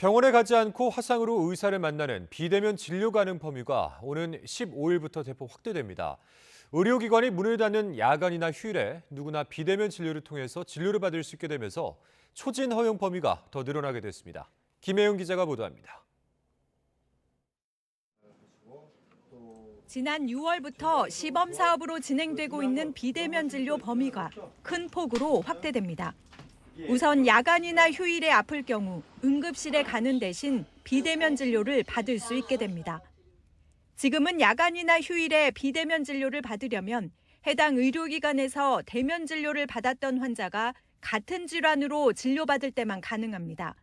병원에 가지 않고 화상으로 의사를 만나는 비대면 진료 가능 범위가 오는 15일부터 대폭 확대됩니다. 의료기관이 문을 닫는 야간이나 휴일에 누구나 비대면 진료를 통해서 진료를 받을 수 있게 되면서 초진 허용 범위가 더 늘어나게 됐습니다. 김혜영 기자가 보도합니다. 지난 6월부터 시범 사업으로 진행되고 있는 비대면 진료 범위가 큰 폭으로 확대됩니다. 우선 야간이나 휴일에 아플 경우 응급실에 가는 대신 비대면 진료를 받을 수 있게 됩니다. 지금은 야간이나 휴일에 비대면 진료를 받으려면 해당 의료기관에서 대면 진료를 받았던 환자가 같은 질환으로 진료받을 때만 가능합니다.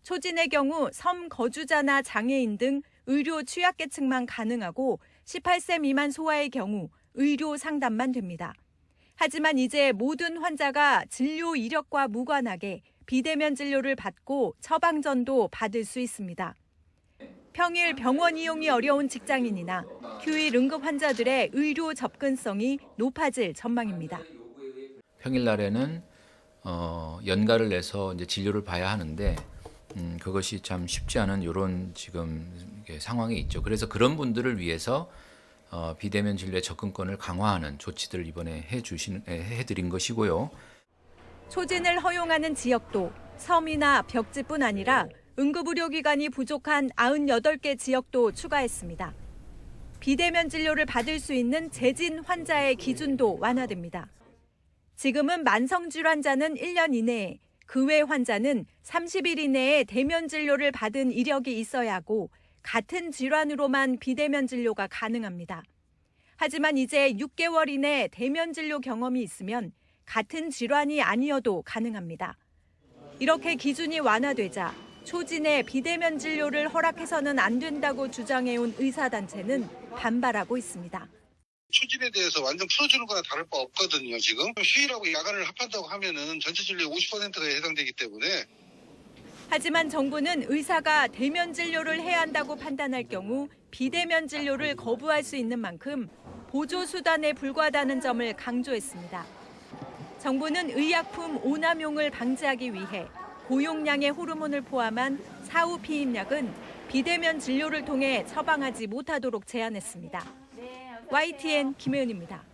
초진의 경우 섬 거주자나 장애인 등 의료 취약계층만 가능하고 18세 미만 소아의 경우 의료 상담만 됩니다. 하지만 이제 모든 환자가 진료 이력과 무관하게 비대면 진료를 받고 처방전도 받을 수 있습니다. 평일 병원 이용이 어려운 직장인이나 휴일 응급 환자들의 의료 접근성이 높아질 전망입니다. 평일날에는 연가를 내서 이제 진료를 봐야 하는데 그것이 참 쉽지 않은 이런 지금 상황이 있죠. 그래서 그런 분들을 위해서 비대면 진료의 접근권을 강화하는 조치들을 이번에 해드린 것이고요. 초진을 허용하는 지역도 섬이나 벽지뿐 아니라 응급의료기관이 부족한 98개 지역도 추가했습니다. 비대면 진료를 받을 수 있는 재진 환자의 기준도 완화됩니다. 지금은 만성질환자는 1년 이내에, 그 외 환자는 30일 이내에 대면 진료를 받은 이력이 있어야 하고 같은 질환으로만 비대면 진료가 가능합니다. 하지만 이제 6개월 이내 대면 진료 경험이 있으면 같은 질환이 아니어도 가능합니다. 이렇게 기준이 완화되자 초진의 비대면 진료를 허락해서는 안 된다고 주장해온 의사단체는 반발하고 있습니다. 초진에 대해서 완전 풀어주는 거나 다를 바 없거든요, 지금. 휴일하고 야간을 합한다고 하면은 전체 진료의 50%가 해당되기 때문에. 하지만 정부는 의사가 대면 진료를 해야 한다고 판단할 경우 비대면 진료를 거부할 수 있는 만큼 보조 수단에 불과하다는 점을 강조했습니다. 정부는 의약품 오남용을 방지하기 위해 고용량의 호르몬을 포함한 사후 피임약은 비대면 진료를 통해 처방하지 못하도록 제한했습니다. YTN 김혜은입니다.